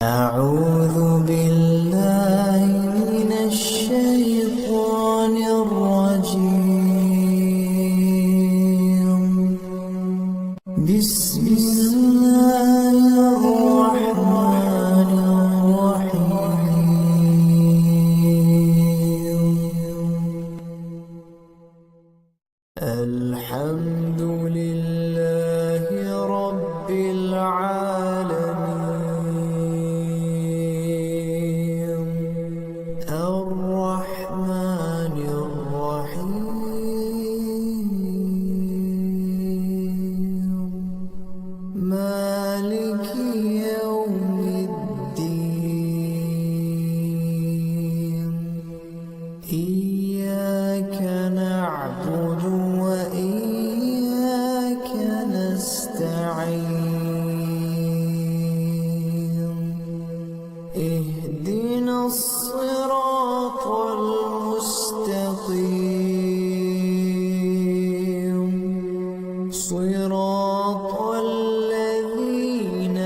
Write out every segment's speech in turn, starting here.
أعوذ بالله من الشيطان الرجيم. بسم الله الرحمن الرحيم. الحمد لله رب العالمين، الرحمن الرحيم، مالك يوم الدين. إياك نعبد وإياك نستعين. اهدنا الصراط المستقيم، صراط الذين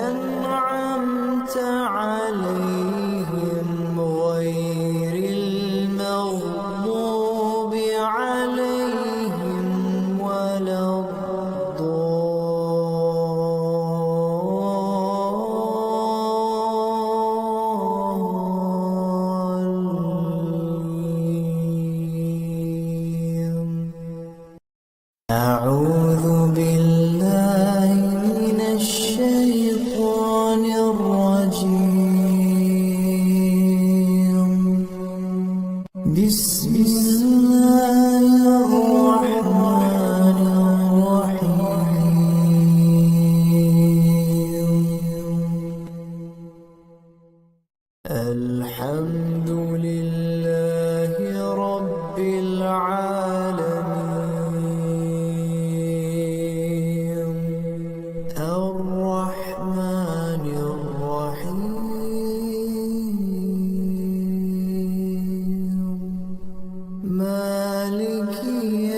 أنعمت عليهم غير المغضوب عليهم ولا الضالين. أعوذ بالله من الشيطان الرجيم. بسم الله الرحمن الرحيم. الحمد لله رب العالمين، الرحمن الرحيم، مالك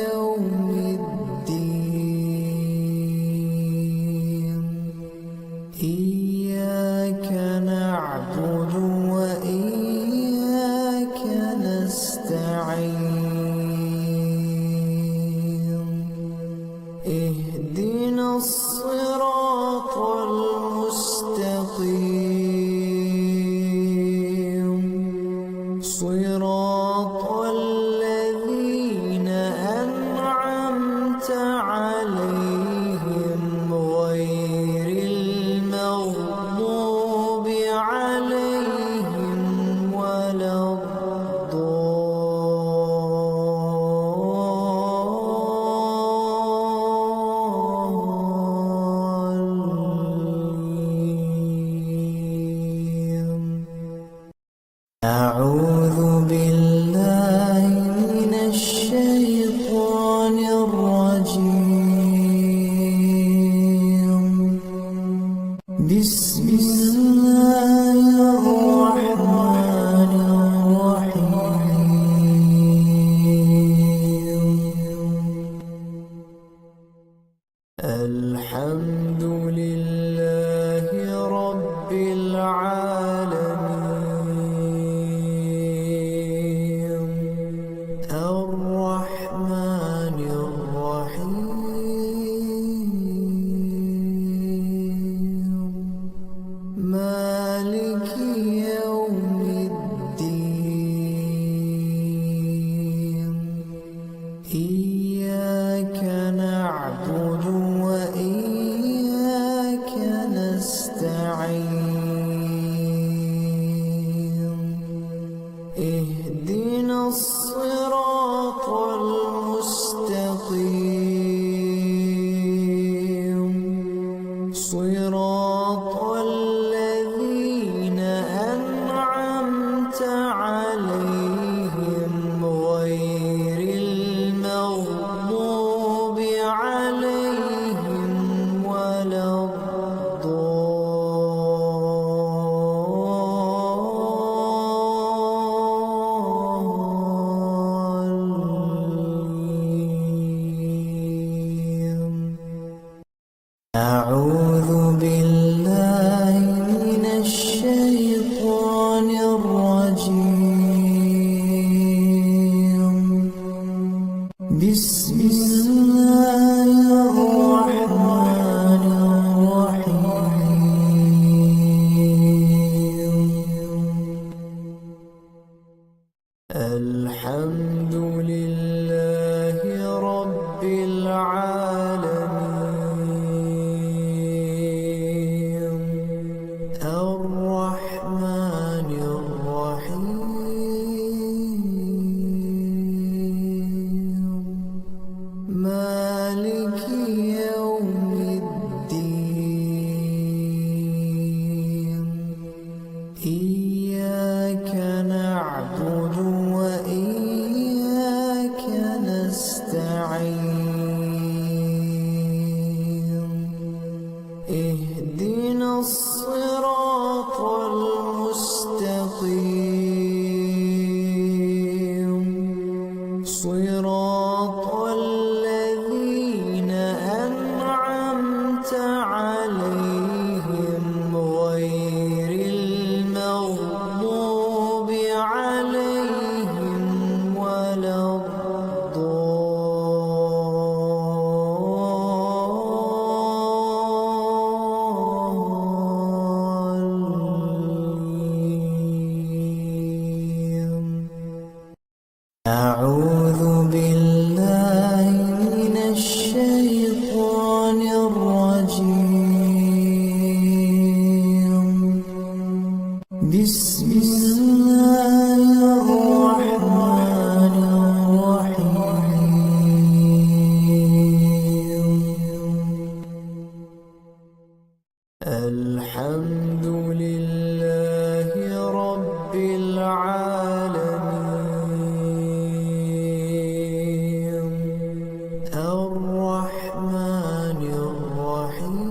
يوم الدين. إياك نعبد وإياك نستعين. اهدنا الصراط المستقيم، صراط الذين أنعمت عليهم غير المغضوب عليهم ولا الضالين. أعوذ بالله من الشيطان الرجيم. بسم الله الرحمن الرحيم. الحمد لله رب العالمين، الرحمن الرحيم، مالك يوم الدين. إياك نعبد وإياك نستعين. اهدنا الصراط المستقيم، صراط الذين أنعمت عليهم غير المغضوب عليهم ولا بسم الله الرحمن الرحيم. الحمد لله رب العالمين. الرحمن الرحيم. مالك يوم الدين. إياك نعبد وإياك نستعين. اهدنا الصراط المستقيم. صراط الذين أنعمت عليهم غير المغضوب عليهم ولا الضالين. أعوذ بالله من الشيطان الرجيم. بسم الله الرحمن الرحيم. الحمد لله رب العالمين. الرحمن الرحيم.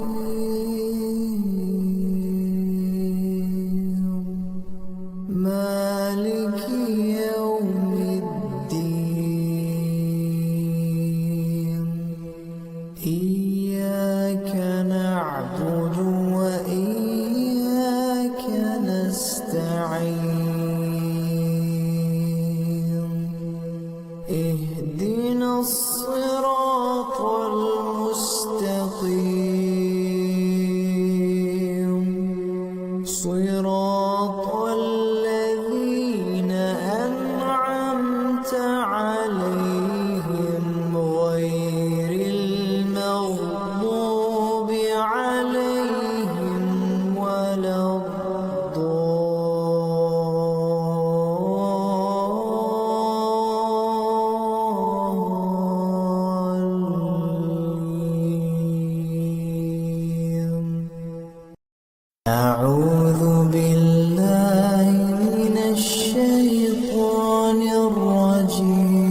مالك يوم الدين. إياك نعبد وإياك نستعين. اهدنا الصراط المستقيم. صراط الذين أنعمت عليهم غير المغضوب عليهم ولا الضالين. أعوذ بالله من الشيطان الرجيم.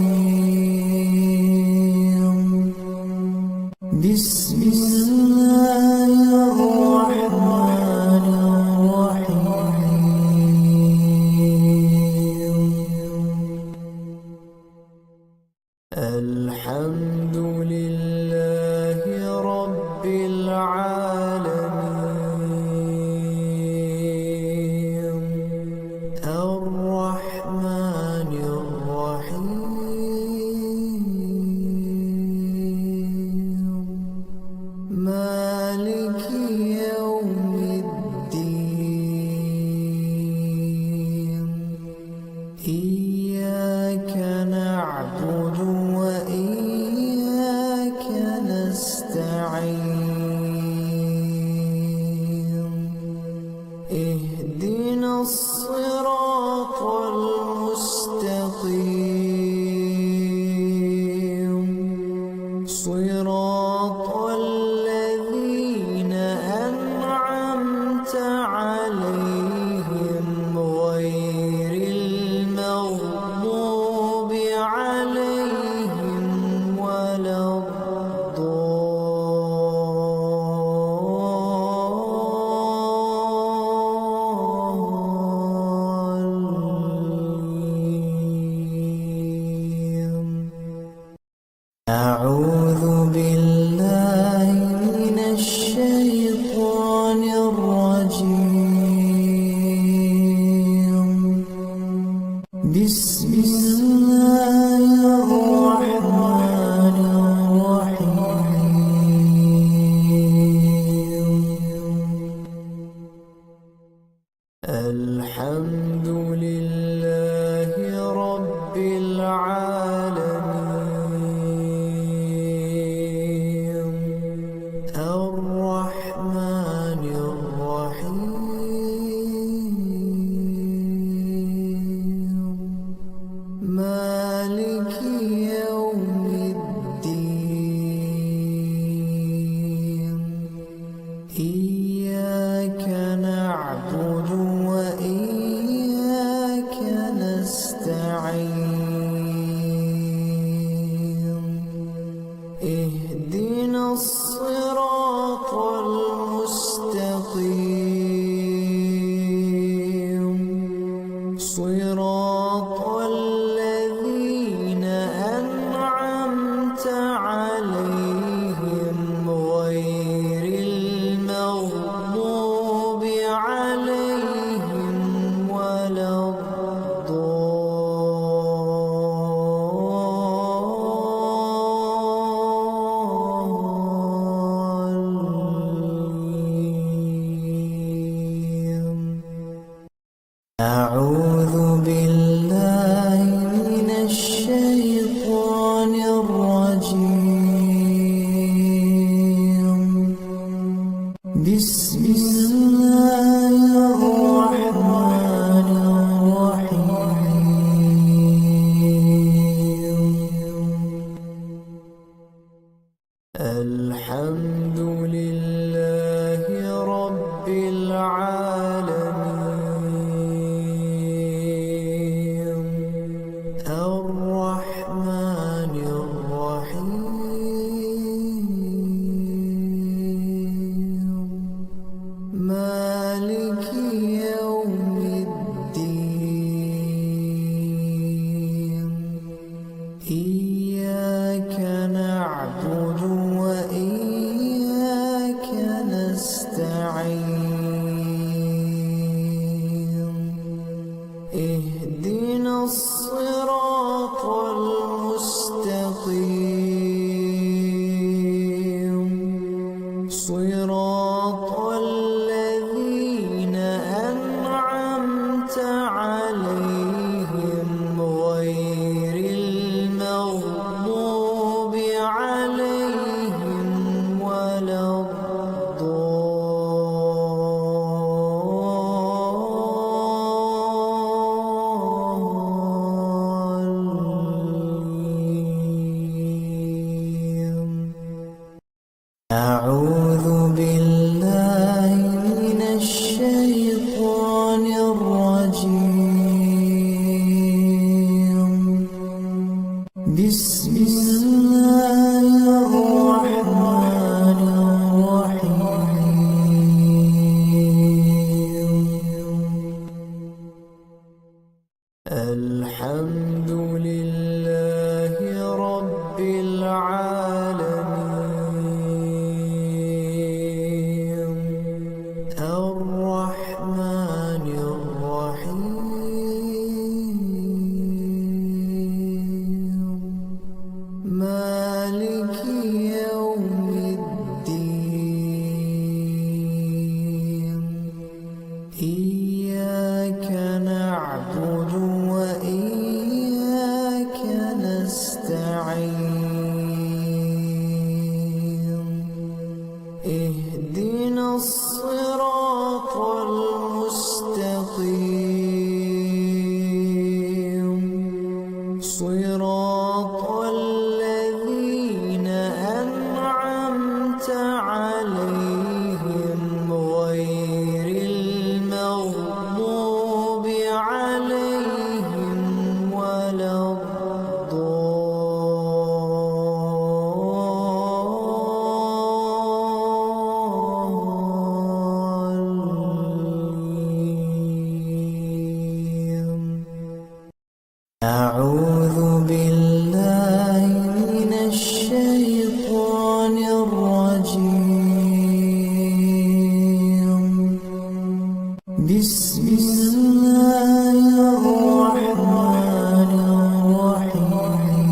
بسم الله الرحمن الرحيم. الحمد لله رب العالمين. الرحمن الرحيم. مالك يوم الدين. إياك نعبد وإياك نستعين. اهدنا الصراط المستقيم. صراط الذين أنعمت عليهم غير المغضوب عليهم ولا الضالين. أعوذ بالله من الشيطان الرجيم. بسم الله الرحمن الحمد لله رب العالمين الرحمن الرحيم مالك يوم الدين إياك نعبد وإياك نستعين اهدنا الصراط المستقيم صراط الذين أنعمت عليهم غير المغضوب عليهم ولا الضالين أعوذ بالله من الشيطان الرجيم بسم الله الرحمن الرحيم الحمد لله رب العالمين الرحمن الرحيم مالك يوم الدين إياك نعبد وإياك نستعين اهدنا الصراط المستقيم صراط الذين أنعمت عليهم غير المغضوب عليهم ولا الضالين أعوذ بالله من الشيطان الرجيم بسم الله الرحمن الرحيم الحمد لله رب العالمين الرحمن الرحيم مالك يوم الدين إياك نعبد وإياك نستعين اهدنا الصراط المستقيم صراط الذين أنعمت عليهم غير المغضوب عليهم ولا الضالين أعوذ بالله من الشيطان الرجيم بسم الله الرحمن الرحيم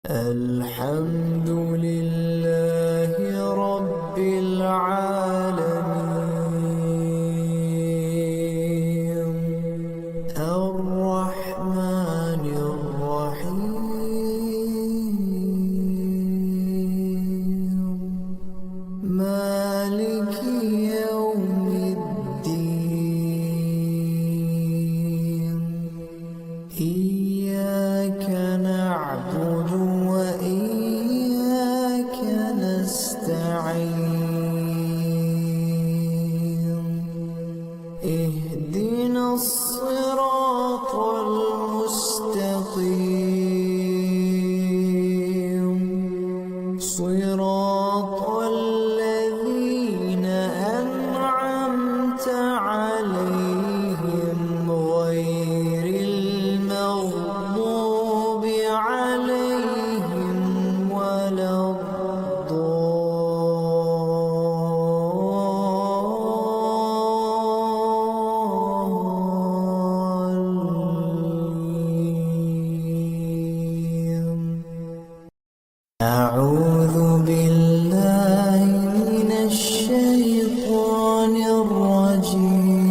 الحمد لله رب نستعين اهدنا الصراط المستقيم صراط الذين أنعمت عليهم غير المغضوب عليهم ولا الضالين. أعوذ بالله من الشيطان الرجيم.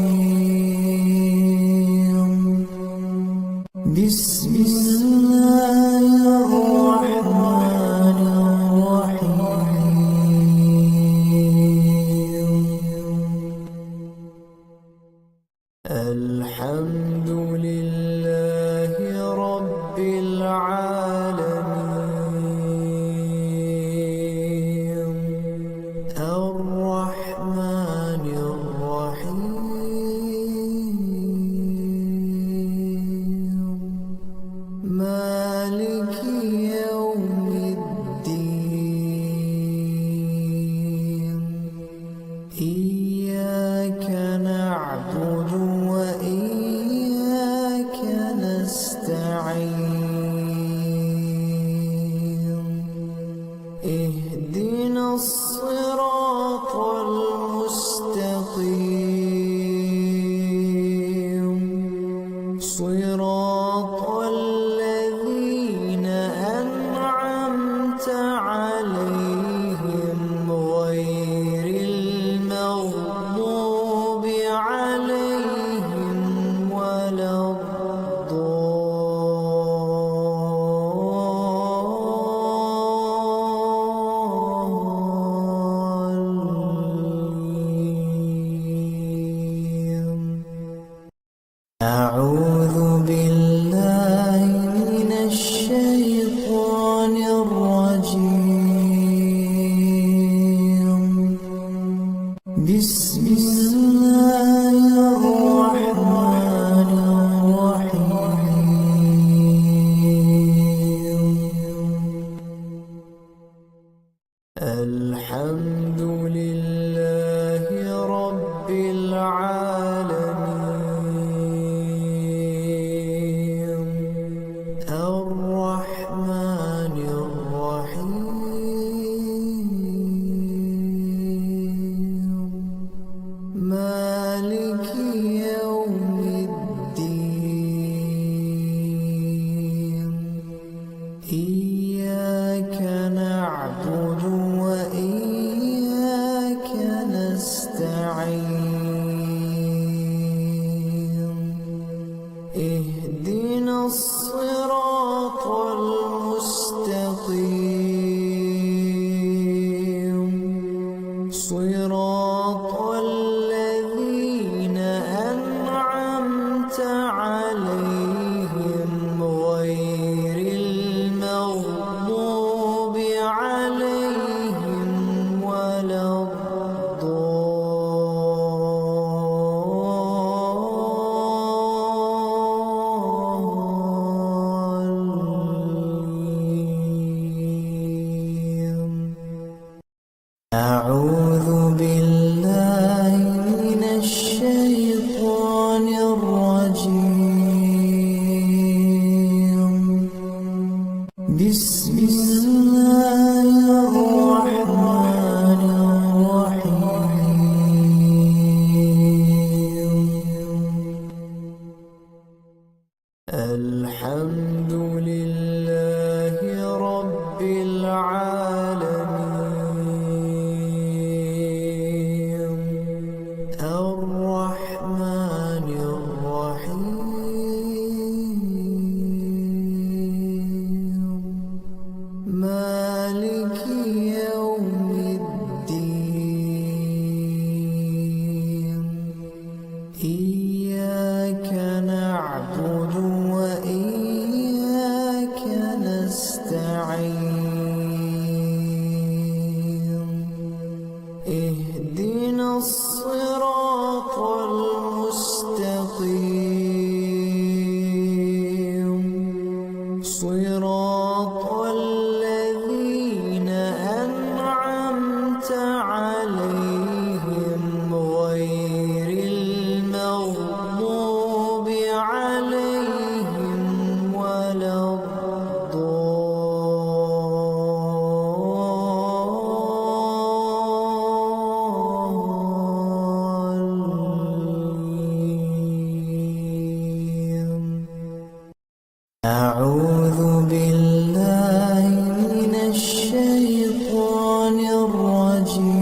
بسم الله الرحمن الرحيم. الحمد لله رب العالمين الرحمن الرحيم مالك يوم الدين. إياك نعبد وإياك نستعين اهدنا الصراط المستقيم صراط الذين أنعمت عليهم غير المغضوب عليهم ولا الضالين. أعوذ بالله من الشيطان الرجيم. بسم الله الرحمن الرحيم. الحمد لله رب العالمين الرحمن الرحيم مالك يوم الدين. إياك نعبد وإياك نستعين اهدنا الصراط المستقيم صراط الذين أنعمت عليهم غير المغضوب عليهم ولا الضالين. أعوذ بالله من الشيطان الرجيم. بسم الله الرحمن الرحيم. الحمد لله رب العالمين عليهم غير المغضوب عليهم ولا الضالين. أعوذ بالله من الشيطان الرجيم.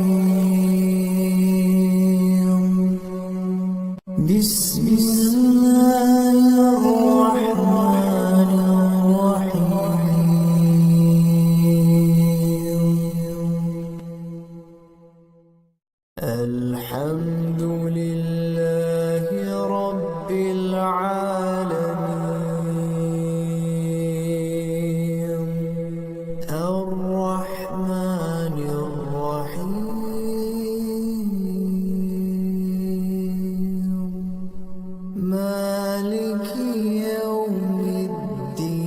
بسم الله الرحمن الرحيم. الحمد لله رب العالمين. الرحمن الرحيم. مالك يوم الدين.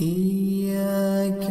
إياك